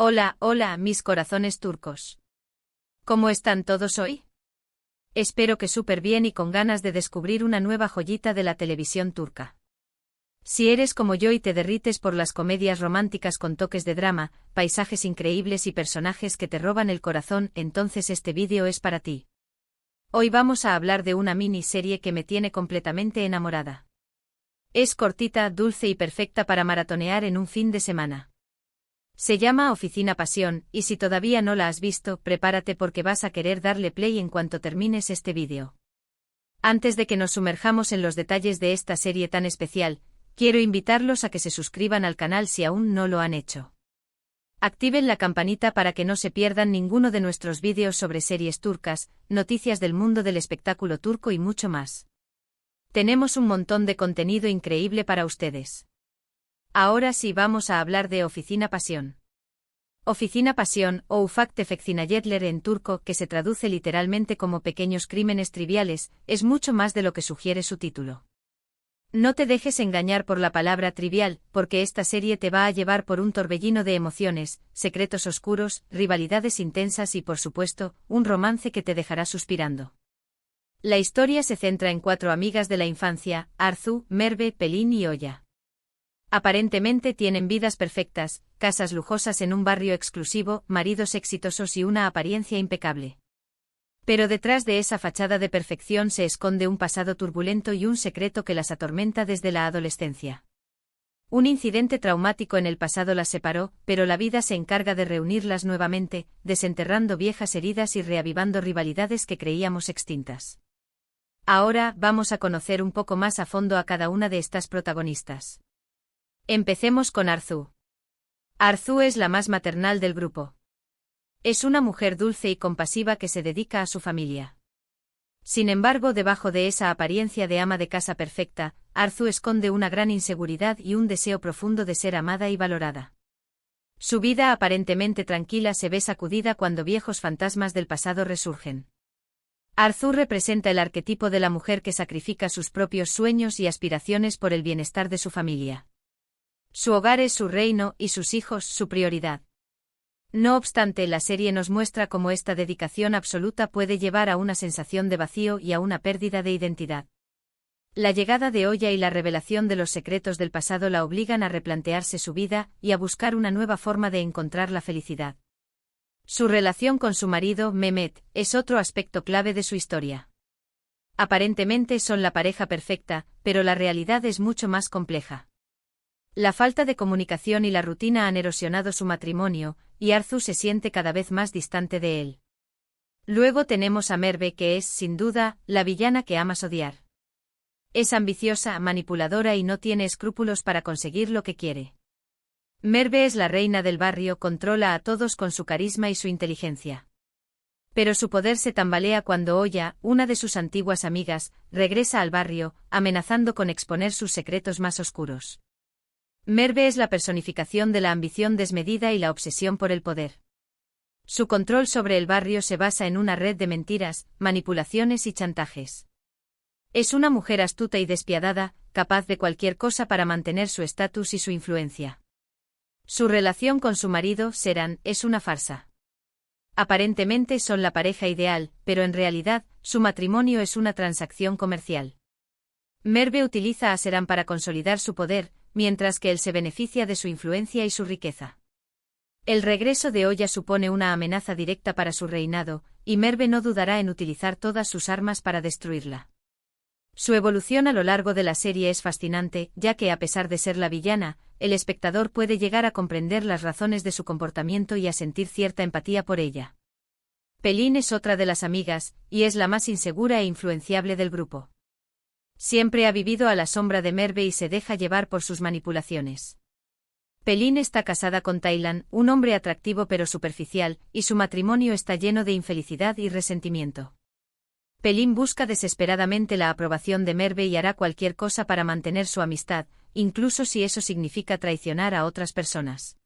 Hola, hola, mis corazones turcos. ¿Cómo están todos hoy? Espero que súper bien y con ganas de descubrir una nueva joyita de la televisión turca. Si eres como yo y te derrites por las comedias románticas con toques de drama, paisajes increíbles y personajes que te roban el corazón, entonces este vídeo es para ti. Hoy vamos a hablar de una miniserie que me tiene completamente enamorada. Es cortita, dulce y perfecta para maratonear en un fin de semana. Se llama Oficina Pasión, y si todavía no la has visto, prepárate porque vas a querer darle play en cuanto termines este vídeo. Antes de que nos sumerjamos en los detalles de esta serie tan especial, quiero invitarlos a que se suscriban al canal si aún no lo han hecho. Activen la campanita para que no se pierdan ninguno de nuestros vídeos sobre series turcas, noticias del mundo del espectáculo turco y mucho más. Tenemos un montón de contenido increíble para ustedes. Ahora sí vamos a hablar de Oficina Pasión. Oficina Pasión, o Ufak Tefek Cinayetler en turco, que se traduce literalmente como pequeños crímenes triviales, es mucho más de lo que sugiere su título. No te dejes engañar por la palabra trivial, porque esta serie te va a llevar por un torbellino de emociones, secretos oscuros, rivalidades intensas y por supuesto, un romance que te dejará suspirando. La historia se centra en 4 amigas de la infancia, Arzu, Merve, Pelin y Oya. Aparentemente tienen vidas perfectas, casas lujosas en un barrio exclusivo, maridos exitosos y una apariencia impecable. Pero detrás de esa fachada de perfección se esconde un pasado turbulento y un secreto que las atormenta desde la adolescencia. Un incidente traumático en el pasado las separó, pero la vida se encarga de reunirlas nuevamente, desenterrando viejas heridas y reavivando rivalidades que creíamos extintas. Ahora vamos a conocer un poco más a fondo a cada una de estas protagonistas. Empecemos con Arzu. Arzu es la más maternal del grupo. Es una mujer dulce y compasiva que se dedica a su familia. Sin embargo, debajo de esa apariencia de ama de casa perfecta, Arzu esconde una gran inseguridad y un deseo profundo de ser amada y valorada. Su vida aparentemente tranquila se ve sacudida cuando viejos fantasmas del pasado resurgen. Arzu representa el arquetipo de la mujer que sacrifica sus propios sueños y aspiraciones por el bienestar de su familia. Su hogar es su reino y sus hijos su prioridad. No obstante, la serie nos muestra cómo esta dedicación absoluta puede llevar a una sensación de vacío y a una pérdida de identidad. La llegada de Oya y la revelación de los secretos del pasado la obligan a replantearse su vida y a buscar una nueva forma de encontrar la felicidad. Su relación con su marido, Mehmet, es otro aspecto clave de su historia. Aparentemente son la pareja perfecta, pero la realidad es mucho más compleja. La falta de comunicación y la rutina han erosionado su matrimonio, y Arzu se siente cada vez más distante de él. Luego tenemos a Merve, que es, sin duda, la villana que amas odiar. Es ambiciosa, manipuladora y no tiene escrúpulos para conseguir lo que quiere. Merve es la reina del barrio, controla a todos con su carisma y su inteligencia. Pero su poder se tambalea cuando Oya, una de sus antiguas amigas, regresa al barrio, amenazando con exponer sus secretos más oscuros. Merve es la personificación de la ambición desmedida y la obsesión por el poder. Su control sobre el barrio se basa en una red de mentiras, manipulaciones y chantajes. Es una mujer astuta y despiadada, capaz de cualquier cosa para mantener su estatus y su influencia. Su relación con su marido, Seran, es una farsa. Aparentemente son la pareja ideal, pero en realidad, su matrimonio es una transacción comercial. Merve utiliza a Seran para consolidar su poder, mientras que él se beneficia de su influencia y su riqueza. El regreso de Oya supone una amenaza directa para su reinado, y Merve no dudará en utilizar todas sus armas para destruirla. Su evolución a lo largo de la serie es fascinante, ya que a pesar de ser la villana, el espectador puede llegar a comprender las razones de su comportamiento y a sentir cierta empatía por ella. Pelin es otra de las amigas, y es la más insegura e influenciable del grupo. Siempre ha vivido a la sombra de Merve y se deja llevar por sus manipulaciones. Pelin está casada con Taylan, un hombre atractivo pero superficial, y su matrimonio está lleno de infelicidad y resentimiento. Pelin busca desesperadamente la aprobación de Merve y hará cualquier cosa para mantener su amistad, incluso si eso significa traicionar a otras personas.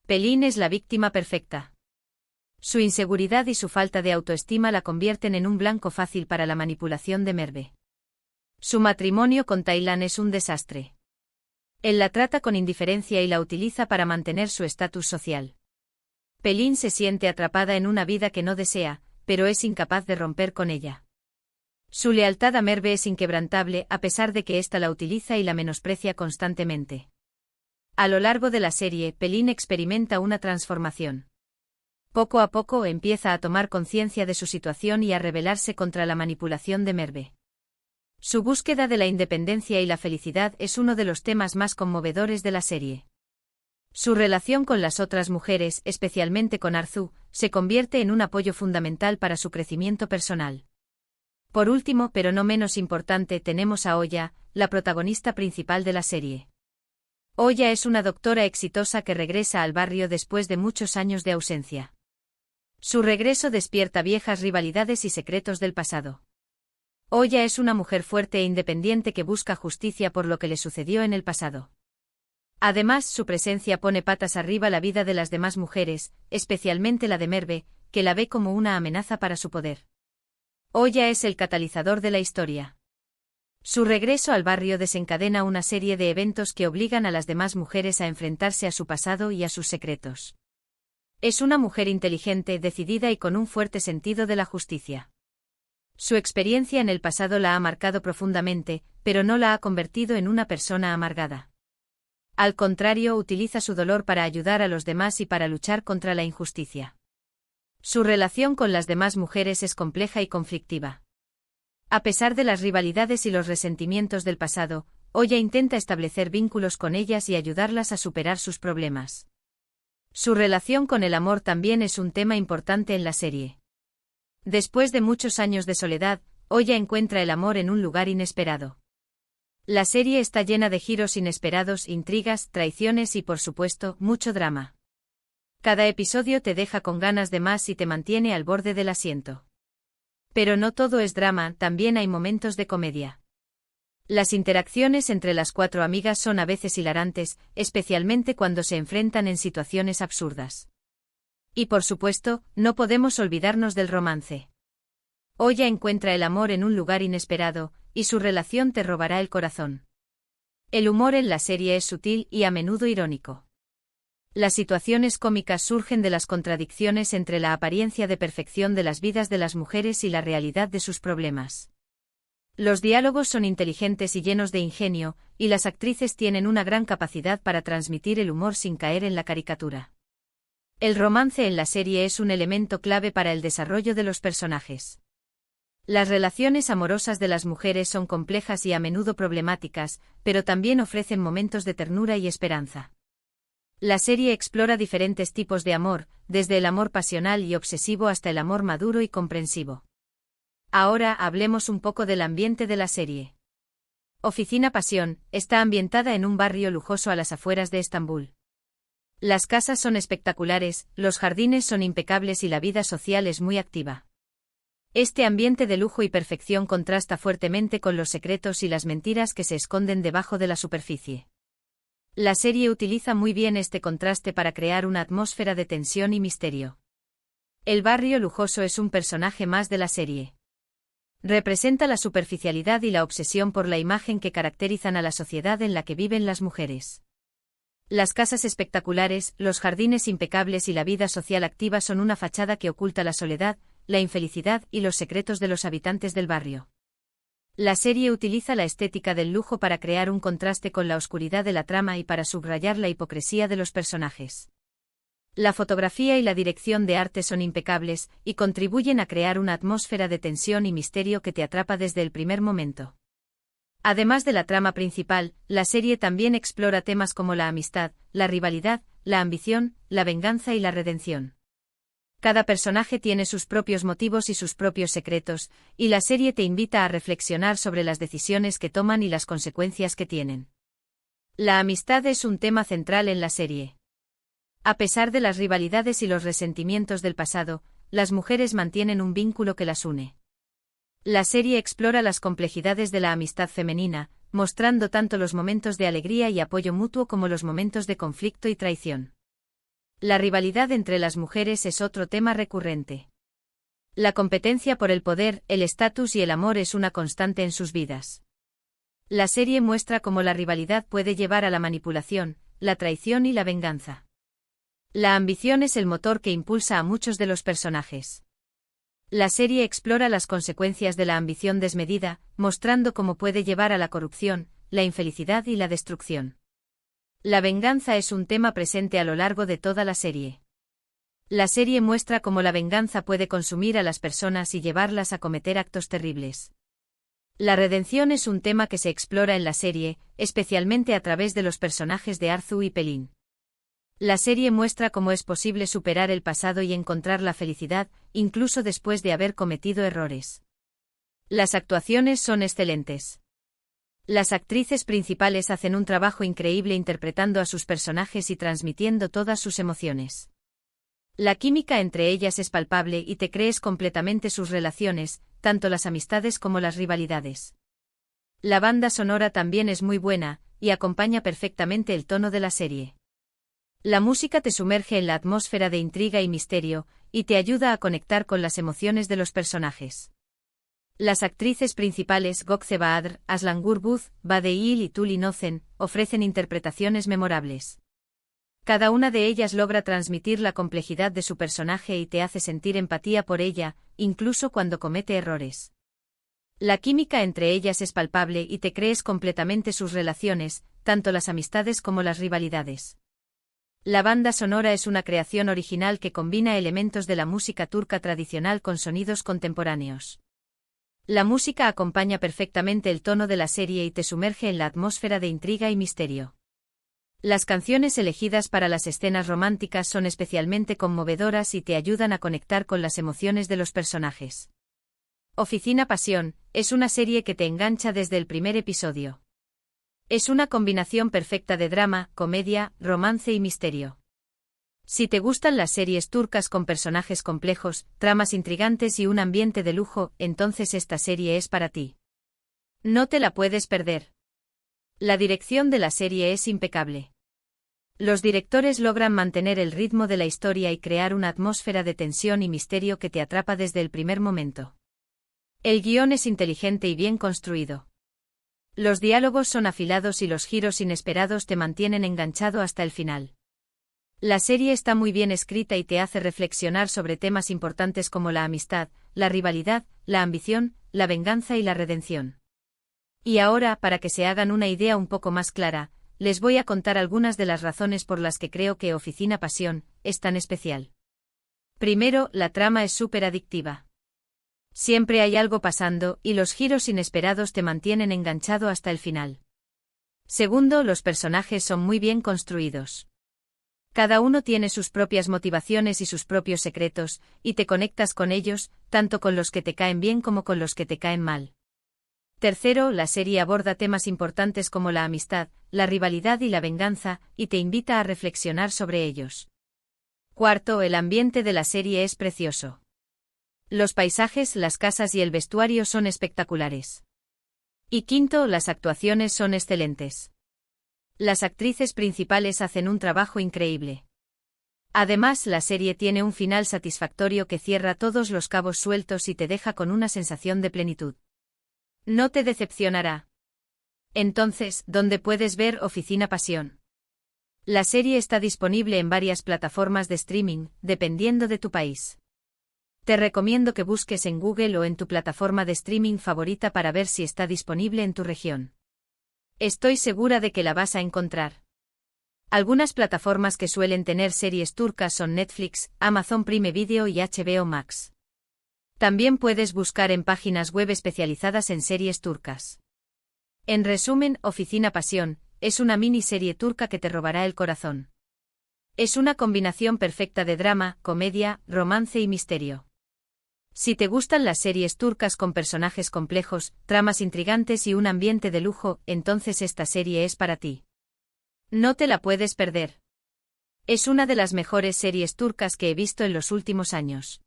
Pelin es la víctima perfecta. Su inseguridad y su falta de autoestima la convierten en un blanco fácil para la manipulación de Merve. Su matrimonio con Taylan es un desastre. Él la trata con indiferencia y la utiliza para mantener su estatus social. Pelín se siente atrapada en una vida que no desea, pero es incapaz de romper con ella. Su lealtad a Merve es inquebrantable a pesar de que ésta la utiliza y la menosprecia constantemente. A lo largo de la serie, Pelín experimenta una transformación. Poco a poco empieza a tomar conciencia de su situación y a rebelarse contra la manipulación de Merve. Su búsqueda de la independencia y la felicidad es uno de los temas más conmovedores de la serie. Su relación con las otras mujeres, especialmente con Arzu, se convierte en un apoyo fundamental para su crecimiento personal. Por último, pero no menos importante, tenemos a Oya, la protagonista principal de la serie. Oya es una doctora exitosa que regresa al barrio después de muchos años de ausencia. Su regreso despierta viejas rivalidades y secretos del pasado. Oya es una mujer fuerte e independiente que busca justicia por lo que le sucedió en el pasado. Además, su presencia pone patas arriba la vida de las demás mujeres, especialmente la de Merve, que la ve como una amenaza para su poder. Oya es el catalizador de la historia. Su regreso al barrio desencadena una serie de eventos que obligan a las demás mujeres a enfrentarse a su pasado y a sus secretos. Es una mujer inteligente, decidida y con un fuerte sentido de la justicia. Su experiencia en el pasado la ha marcado profundamente, pero no la ha convertido en una persona amargada. Al contrario, utiliza su dolor para ayudar a los demás y para luchar contra la injusticia. Su relación con las demás mujeres es compleja y conflictiva. A pesar de las rivalidades y los resentimientos del pasado, Oya intenta establecer vínculos con ellas y ayudarlas a superar sus problemas. Su relación con el amor también es un tema importante en la serie. Después de muchos años de soledad, Oya encuentra el amor en un lugar inesperado. La serie está llena de giros inesperados, intrigas, traiciones y, por supuesto, mucho drama. Cada episodio te deja con ganas de más y te mantiene al borde del asiento. Pero no todo es drama, también hay momentos de comedia. Las interacciones entre las cuatro amigas son a veces hilarantes, especialmente cuando se enfrentan en situaciones absurdas. Y por supuesto, no podemos olvidarnos del romance. Oya encuentra el amor en un lugar inesperado, y su relación te robará el corazón. El humor en la serie es sutil y a menudo irónico. Las situaciones cómicas surgen de las contradicciones entre la apariencia de perfección de las vidas de las mujeres y la realidad de sus problemas. Los diálogos son inteligentes y llenos de ingenio, y las actrices tienen una gran capacidad para transmitir el humor sin caer en la caricatura. El romance en la serie es un elemento clave para el desarrollo de los personajes. Las relaciones amorosas de las mujeres son complejas y a menudo problemáticas, pero también ofrecen momentos de ternura y esperanza. La serie explora diferentes tipos de amor, desde el amor pasional y obsesivo hasta el amor maduro y comprensivo. Ahora hablemos un poco del ambiente de la serie. Oficina Pasión está ambientada en un barrio lujoso a las afueras de Estambul. Las casas son espectaculares, los jardines son impecables y la vida social es muy activa. Este ambiente de lujo y perfección contrasta fuertemente con los secretos y las mentiras que se esconden debajo de la superficie. La serie utiliza muy bien este contraste para crear una atmósfera de tensión y misterio. El barrio lujoso es un personaje más de la serie. Representa la superficialidad y la obsesión por la imagen que caracterizan a la sociedad en la que viven las mujeres. Las casas espectaculares, los jardines impecables y la vida social activa son una fachada que oculta la soledad, la infelicidad y los secretos de los habitantes del barrio. La serie utiliza la estética del lujo para crear un contraste con la oscuridad de la trama y para subrayar la hipocresía de los personajes. La fotografía y la dirección de arte son impecables, y contribuyen a crear una atmósfera de tensión y misterio que te atrapa desde el primer momento. Además de la trama principal, la serie también explora temas como la amistad, la rivalidad, la ambición, la venganza y la redención. Cada personaje tiene sus propios motivos y sus propios secretos, y la serie te invita a reflexionar sobre las decisiones que toman y las consecuencias que tienen. La amistad es un tema central en la serie. A pesar de las rivalidades y los resentimientos del pasado, las mujeres mantienen un vínculo que las une. La serie explora las complejidades de la amistad femenina, mostrando tanto los momentos de alegría y apoyo mutuo como los momentos de conflicto y traición. La rivalidad entre las mujeres es otro tema recurrente. La competencia por el poder, el estatus y el amor es una constante en sus vidas. La serie muestra cómo la rivalidad puede llevar a la manipulación, la traición y la venganza. La ambición es el motor que impulsa a muchos de los personajes. La serie explora las consecuencias de la ambición desmedida, mostrando cómo puede llevar a la corrupción, la infelicidad y la destrucción. La venganza es un tema presente a lo largo de toda la serie. La serie muestra cómo la venganza puede consumir a las personas y llevarlas a cometer actos terribles. La redención es un tema que se explora en la serie, especialmente a través de los personajes de Arzu y Pelin. La serie muestra cómo es posible superar el pasado y encontrar la felicidad, incluso después de haber cometido errores. Las actuaciones son excelentes. Las actrices principales hacen un trabajo increíble interpretando a sus personajes y transmitiendo todas sus emociones. La química entre ellas es palpable y te crees completamente sus relaciones, tanto las amistades como las rivalidades. La banda sonora también es muy buena, y acompaña perfectamente el tono de la serie. La música te sumerge en la atmósfera de intriga y misterio, y te ayuda a conectar con las emociones de los personajes. Las actrices principales Gökçe Bahadır, Aslan Gürbüz, Bade İğil y Tülin Özen, ofrecen interpretaciones memorables. Cada una de ellas logra transmitir la complejidad de su personaje y te hace sentir empatía por ella, incluso cuando comete errores. La química entre ellas es palpable y te crees completamente sus relaciones, tanto las amistades como las rivalidades. La banda sonora es una creación original que combina elementos de la música turca tradicional con sonidos contemporáneos. La música acompaña perfectamente el tono de la serie y te sumerge en la atmósfera de intriga y misterio. Las canciones elegidas para las escenas románticas son especialmente conmovedoras y te ayudan a conectar con las emociones de los personajes. Oficina Pasión es una serie que te engancha desde el primer episodio. Es una combinación perfecta de drama, comedia, romance y misterio. Si te gustan las series turcas con personajes complejos, tramas intrigantes y un ambiente de lujo, entonces esta serie es para ti. No te la puedes perder. La dirección de la serie es impecable. Los directores logran mantener el ritmo de la historia y crear una atmósfera de tensión y misterio que te atrapa desde el primer momento. El guión es inteligente y bien construido. Los diálogos son afilados y los giros inesperados te mantienen enganchado hasta el final. La serie está muy bien escrita y te hace reflexionar sobre temas importantes como la amistad, la rivalidad, la ambición, la venganza y la redención. Y ahora, para que se hagan una idea un poco más clara, les voy a contar algunas de las razones por las que creo que Oficina Pasión es tan especial. Primero, la trama es súper adictiva. Siempre hay algo pasando y los giros inesperados te mantienen enganchado hasta el final. Segundo, los personajes son muy bien construidos. Cada uno tiene sus propias motivaciones y sus propios secretos, y te conectas con ellos, tanto con los que te caen bien como con los que te caen mal. Tercero, la serie aborda temas importantes como la amistad, la rivalidad y la venganza, y te invita a reflexionar sobre ellos. Cuarto, el ambiente de la serie es precioso. Los paisajes, las casas y el vestuario son espectaculares. Y quinto, las actuaciones son excelentes. Las actrices principales hacen un trabajo increíble. Además, la serie tiene un final satisfactorio que cierra todos los cabos sueltos y te deja con una sensación de plenitud. No te decepcionará. Entonces, ¿dónde puedes ver Oficina Pasión? La serie está disponible en varias plataformas de streaming, dependiendo de tu país. Te recomiendo que busques en Google o en tu plataforma de streaming favorita para ver si está disponible en tu región. Estoy segura de que la vas a encontrar. Algunas plataformas que suelen tener series turcas son Netflix, Amazon Prime Video y HBO Max. También puedes buscar en páginas web especializadas en series turcas. En resumen, Oficina Pasión es una miniserie turca que te robará el corazón. Es una combinación perfecta de drama, comedia, romance y misterio. Si te gustan las series turcas con personajes complejos, tramas intrigantes y un ambiente de lujo, entonces esta serie es para ti. No te la puedes perder. Es una de las mejores series turcas que he visto en los últimos años.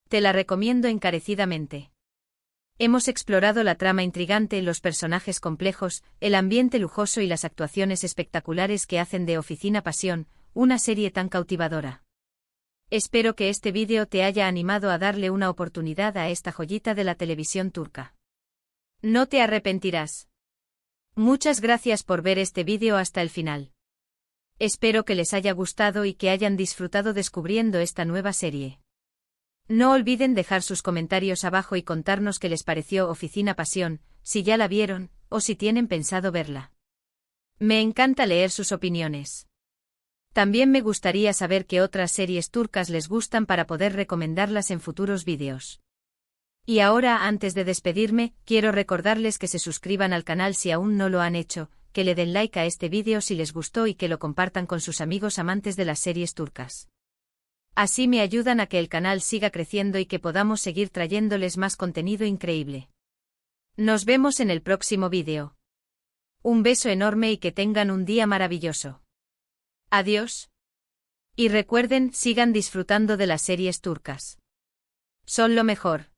Te la recomiendo encarecidamente. Hemos explorado la trama intrigante, los personajes complejos, el ambiente lujoso y las actuaciones espectaculares que hacen de Oficina Pasión una serie tan cautivadora. Espero que este vídeo te haya animado a darle una oportunidad a esta joyita de la televisión turca. No te arrepentirás. Muchas gracias por ver este vídeo hasta el final. Espero que les haya gustado y que hayan disfrutado descubriendo esta nueva serie. No olviden dejar sus comentarios abajo y contarnos qué les pareció Oficina Pasión, si ya la vieron, o si tienen pensado verla. Me encanta leer sus opiniones. También me gustaría saber qué otras series turcas les gustan para poder recomendarlas en futuros vídeos. Y ahora, antes de despedirme, quiero recordarles que se suscriban al canal si aún no lo han hecho, que le den like a este vídeo si les gustó y que lo compartan con sus amigos amantes de las series turcas. Así me ayudan a que el canal siga creciendo y que podamos seguir trayéndoles más contenido increíble. Nos vemos en el próximo vídeo. Un beso enorme y que tengan un día maravilloso. Adiós. Y recuerden, sigan disfrutando de las series turcas. Son lo mejor.